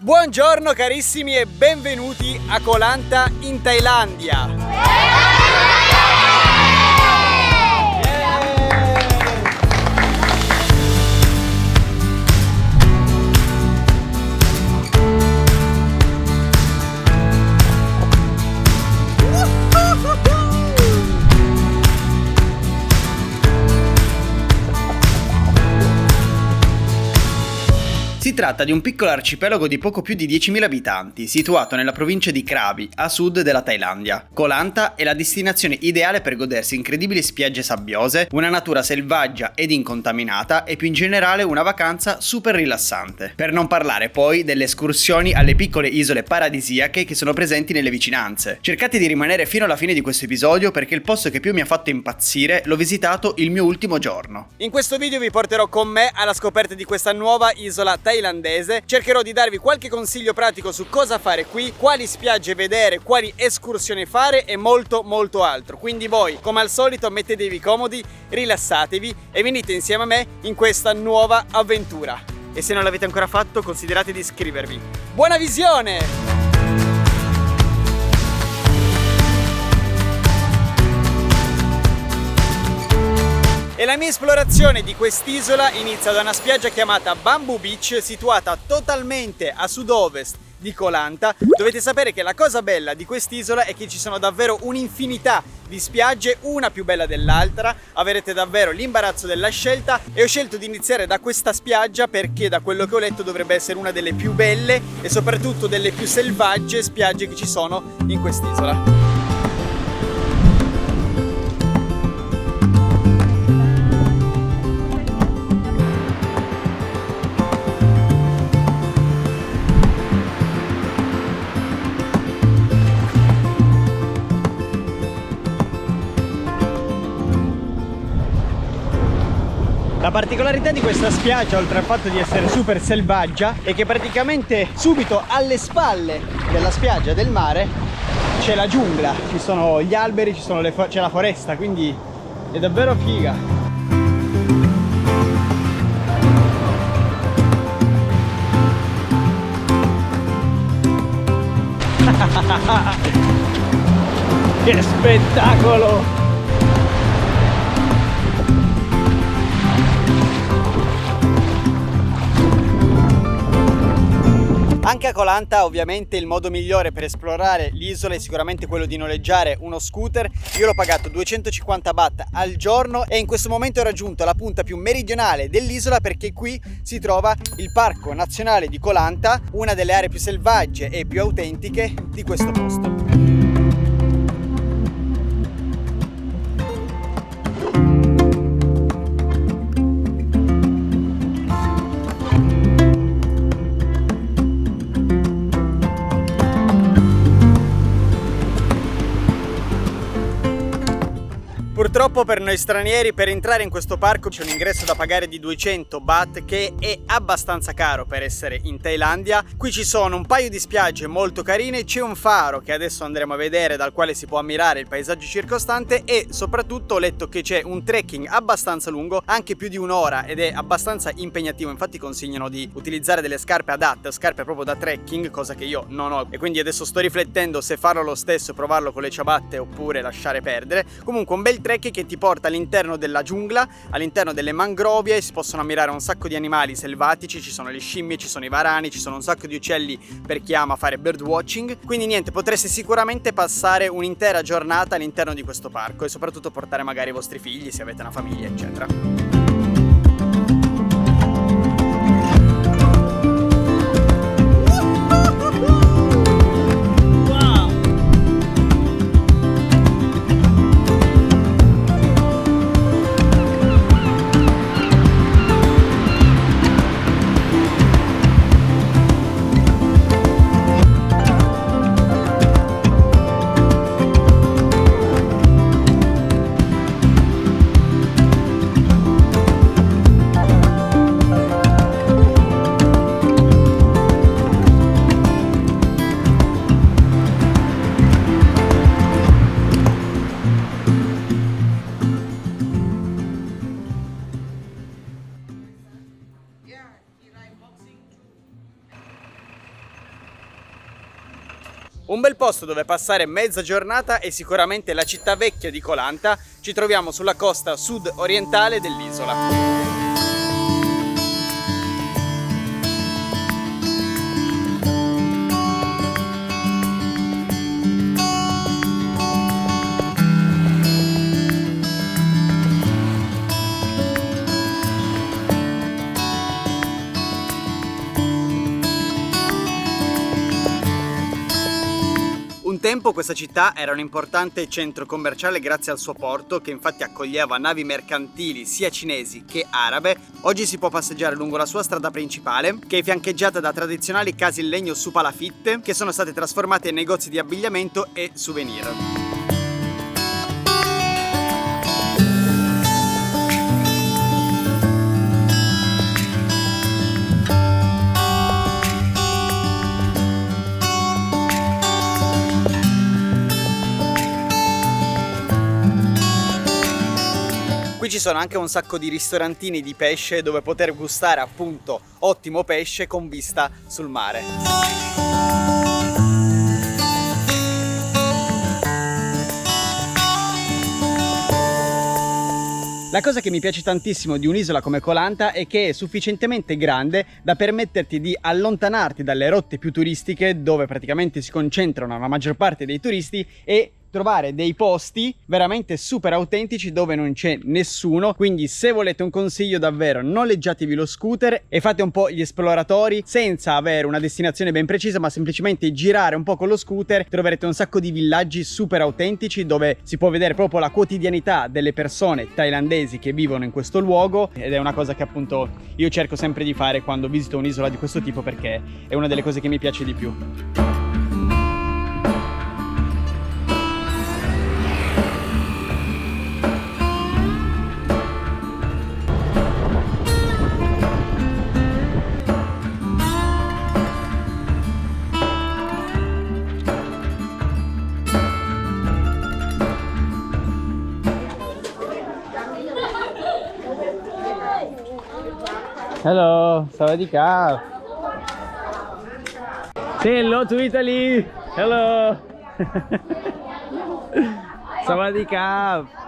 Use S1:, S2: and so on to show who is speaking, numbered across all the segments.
S1: Buongiorno carissimi e benvenuti a Koh Lanta in Thailandia.
S2: Si tratta di un piccolo arcipelago di poco più di 10.000 abitanti, situato nella provincia di Krabi, a sud della Thailandia. Koh Lanta è la destinazione ideale per godersi incredibili spiagge sabbiose, una natura selvaggia ed incontaminata e più in generale una vacanza super rilassante. Per non parlare poi delle escursioni alle piccole isole paradisiache che sono presenti nelle vicinanze. Cercate di rimanere fino alla fine di questo episodio perché il posto che più mi ha fatto impazzire l'ho visitato il mio ultimo giorno.
S1: In questo video vi porterò con me alla scoperta di questa nuova isola thailandese. Cercherò di darvi qualche consiglio pratico su cosa fare qui, quali spiagge vedere, quali escursioni fare e molto altro. Quindi voi, come al solito, mettetevi comodi, rilassatevi e venite insieme a me in questa nuova avventura. E se non l'avete ancora fatto, considerate di iscrivervi. Buona visione! E la mia esplorazione di quest'isola inizia da una spiaggia chiamata Bamboo Beach, situata totalmente a sud-ovest di Koh Lanta. Dovete sapere che la cosa bella di quest'isola è che ci sono davvero un'infinità di spiagge, una più bella dell'altra, avrete davvero l'imbarazzo della scelta e ho scelto di iniziare da questa spiaggia perché da quello che ho letto dovrebbe essere una delle più belle e soprattutto delle più selvagge spiagge che ci sono in quest'isola. La particolarità di questa spiaggia, oltre al fatto di essere super selvaggia, è che praticamente subito alle spalle della spiaggia del mare c'è la giungla, ci sono gli alberi, c'è la foresta, quindi è davvero figa. Che spettacolo! Anche a Koh Lanta ovviamente il modo migliore per esplorare l'isola è sicuramente quello di noleggiare uno scooter. Io l'ho pagato 250 baht al giorno e in questo momento ho raggiunto la punta più meridionale dell'isola perché qui si trova il Parco Nazionale di Koh Lanta, una delle aree più selvagge e più autentiche di questo posto. Purtroppo per noi stranieri per entrare in questo parco c'è un ingresso da pagare di 200 baht che è abbastanza caro per essere in Thailandia. Qui ci sono un paio di spiagge molto carine, c'è un faro che adesso andremo a vedere dal quale si può ammirare il paesaggio circostante e soprattutto ho letto che c'è un trekking abbastanza lungo, anche più di un'ora ed è abbastanza impegnativo, infatti consigliano di utilizzare delle scarpe adatte, scarpe proprio da trekking, cosa che io non ho e quindi adesso sto riflettendo se farlo lo stesso, provarlo con le ciabatte oppure lasciare perdere. Comunque un bel trekking che ti porta all'interno della giungla, all'interno delle mangrovie, si possono ammirare un sacco di animali selvatici, ci sono le scimmie, ci sono i varani, ci sono un sacco di uccelli per chi ama fare birdwatching, quindi niente, potreste sicuramente passare un'intera giornata all'interno di questo parco e soprattutto portare magari i vostri figli se avete una famiglia eccetera. Un bel posto dove passare mezza giornata è sicuramente la città vecchia di Koh Lanta. Ci troviamo sulla costa sud-orientale dell'isola. Un tempo questa città era un importante centro commerciale grazie al suo porto, che infatti accoglieva navi mercantili sia cinesi che arabe. Oggi si può passeggiare lungo la sua strada principale, che è fiancheggiata da tradizionali case in legno su palafitte, che sono state trasformate in negozi di abbigliamento e souvenir. Qui ci sono anche un sacco di ristorantini di pesce dove poter gustare appunto ottimo pesce con vista sul mare. La cosa che mi piace tantissimo di un'isola come Koh Lanta è che è sufficientemente grande da permetterti di allontanarti dalle rotte più turistiche, dove praticamente si concentrano la maggior parte dei turisti, e trovare dei posti veramente super autentici dove non c'è nessuno. Quindi se volete un consiglio davvero, noleggiatevi lo scooter e fate un po' gli esploratori senza avere una destinazione ben precisa, ma semplicemente girare un po' con lo scooter. Troverete un sacco di villaggi super autentici dove si può vedere proprio la quotidianità delle persone thailandesi che vivono in questo luogo, ed è una cosa che appunto io cerco sempre di fare quando visito un'isola di questo tipo, perché è una delle cose che mi piace di più. Hello, Sawadika. Say hello to Italy. Hello. Sawadika.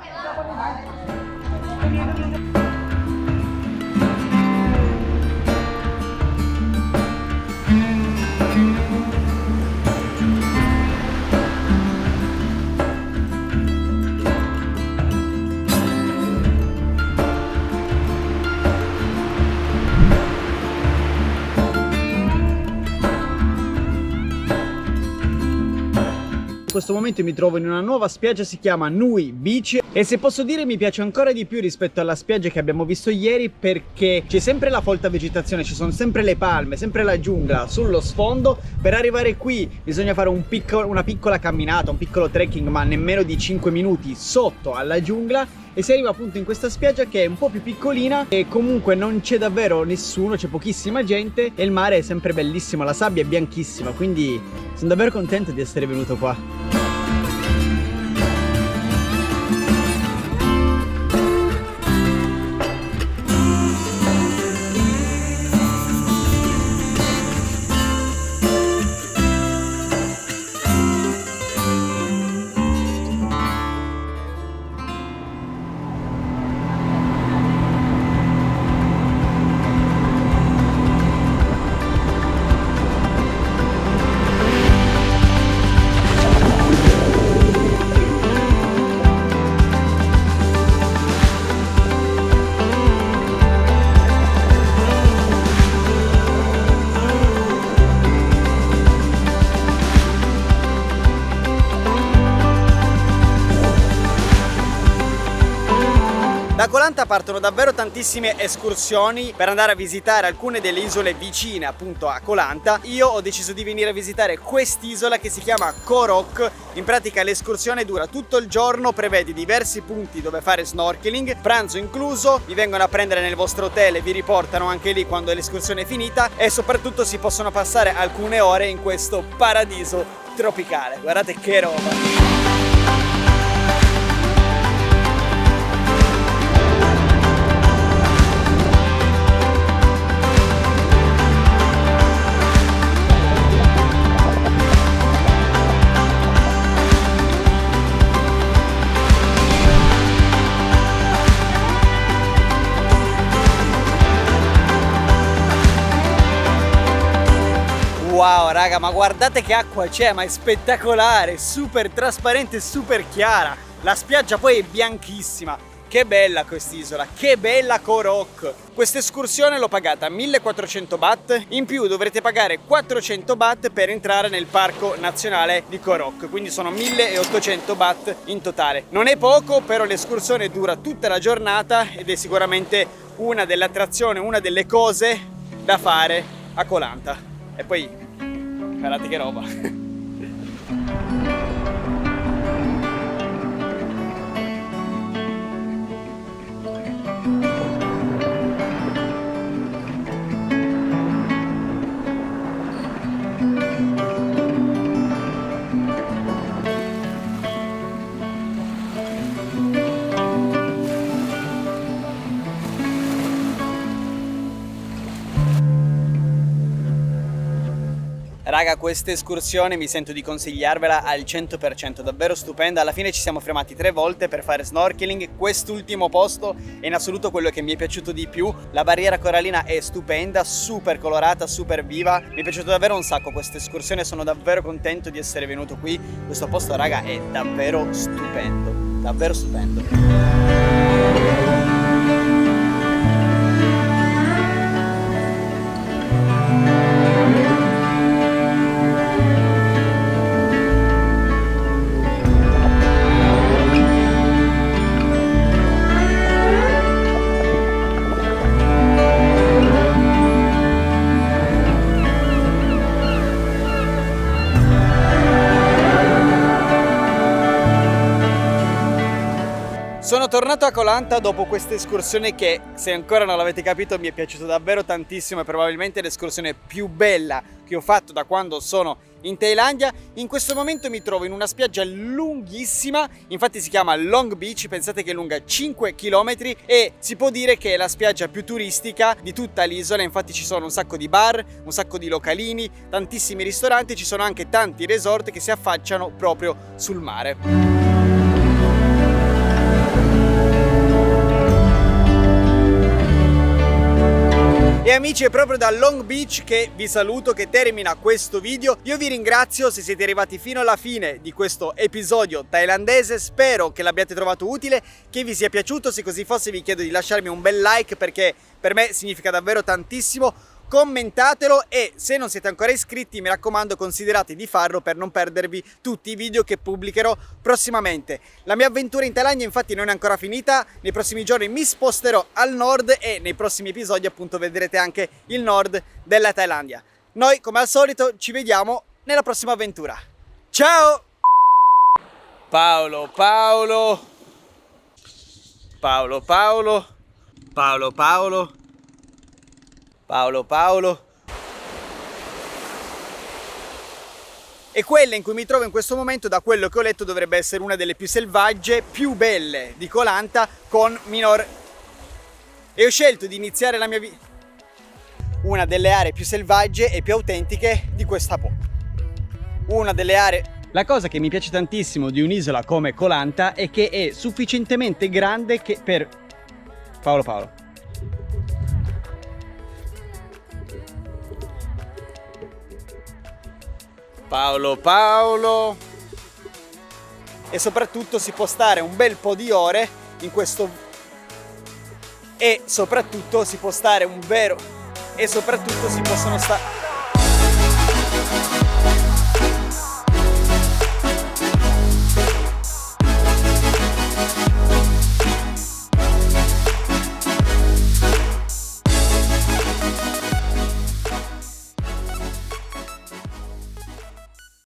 S1: In questo momento mi trovo in una nuova spiaggia, si chiama Nui Beach, e se posso dire mi piace ancora di più rispetto alla spiaggia che abbiamo visto ieri, perché c'è sempre la folta vegetazione, ci sono sempre le palme, sempre la giungla sullo sfondo. Per arrivare qui bisogna fare una piccola camminata, un piccolo trekking, ma nemmeno di 5 minuti sotto alla giungla, e si arriva appunto in questa spiaggia che è un po' più piccolina e comunque non c'è davvero nessuno, c'è pochissima gente e il mare è sempre bellissimo, la sabbia è bianchissima, quindi sono davvero contento di essere venuto qua. Da Koh Lanta partono davvero tantissime escursioni per andare a visitare alcune delle isole vicine appunto a Koh Lanta. Io ho deciso di venire a visitare quest'isola che si chiama Koh Rock. In pratica l'escursione dura tutto il giorno, prevede diversi punti dove fare snorkeling, pranzo incluso, vi vengono a prendere nel vostro hotel e vi riportano anche lì quando l'escursione è finita, e soprattutto si possono passare alcune ore in questo paradiso tropicale. Guardate che roba! Wow raga, ma guardate che acqua c'è, ma è spettacolare, super trasparente, super chiara. La spiaggia poi è bianchissima. Che bella quest'isola, che bella Khao Rok. Questa escursione l'ho pagata 1400 baht, in più dovrete pagare 400 baht per entrare nel parco nazionale di Khao Rok, quindi sono 1800 baht in totale. Non è poco, però l'escursione dura tutta la giornata ed è sicuramente una delle attrazioni, una delle cose da fare a Koh Lanta. E poi, guardate che roba. Raga, questa escursione mi sento di consigliarvela al 100%, davvero stupenda. Alla fine ci siamo fermati 3 volte per fare snorkeling. Quest'ultimo posto è in assoluto quello che mi è piaciuto di più. La barriera corallina è stupenda, super colorata, super viva. Mi è piaciuto davvero un sacco questa escursione, sono davvero contento di essere venuto qui. Questo posto, raga, è davvero stupendo, davvero stupendo. Sono tornato a Koh Lanta dopo questa escursione che, se ancora non l'avete capito, mi è piaciuto davvero tantissimo. È probabilmente l'escursione più bella che ho fatto da quando sono in Thailandia. In questo momento mi trovo in una spiaggia lunghissima, infatti si chiama Long Beach, pensate che è lunga 5 km e si può dire che è la spiaggia più turistica di tutta l'isola. Infatti ci sono un sacco di bar, un sacco di localini, tantissimi ristoranti, ci sono anche tanti resort che si affacciano proprio sul mare. E amici, è proprio da Long Beach che vi saluto, che termina questo video. Io vi ringrazio se siete arrivati fino alla fine di questo episodio thailandese. Spero che l'abbiate trovato utile, che vi sia piaciuto. Se così fosse vi chiedo di lasciarmi un bel like, perché per me significa davvero tantissimo. Commentatelo e se non siete ancora iscritti, mi raccomando, considerate di farlo per non perdervi tutti i video che pubblicherò prossimamente. La mia avventura in Thailandia infatti non è ancora finita, nei prossimi giorni mi sposterò al nord e nei prossimi episodi appunto vedrete anche il nord della Thailandia. Noi come al solito ci vediamo nella prossima avventura. Ciao! Paolo, Paolo, Paolo, Paolo, Paolo, Paolo, Paolo, Paolo. E quella in cui mi trovo in questo momento, da quello che ho letto, dovrebbe essere una delle più selvagge, più belle di Koh Lanta, con minor... E ho scelto di iniziare la mia vita... Una delle aree più selvagge e più autentiche di questa Pho. Una delle aree... La cosa che mi piace tantissimo di un'isola come Koh Lanta è che è sufficientemente grande che per... Paolo, Paolo. Paolo, Paolo. E soprattutto si può stare un bel po' di ore in questo... E soprattutto si può stare un vero... E soprattutto si possono stare...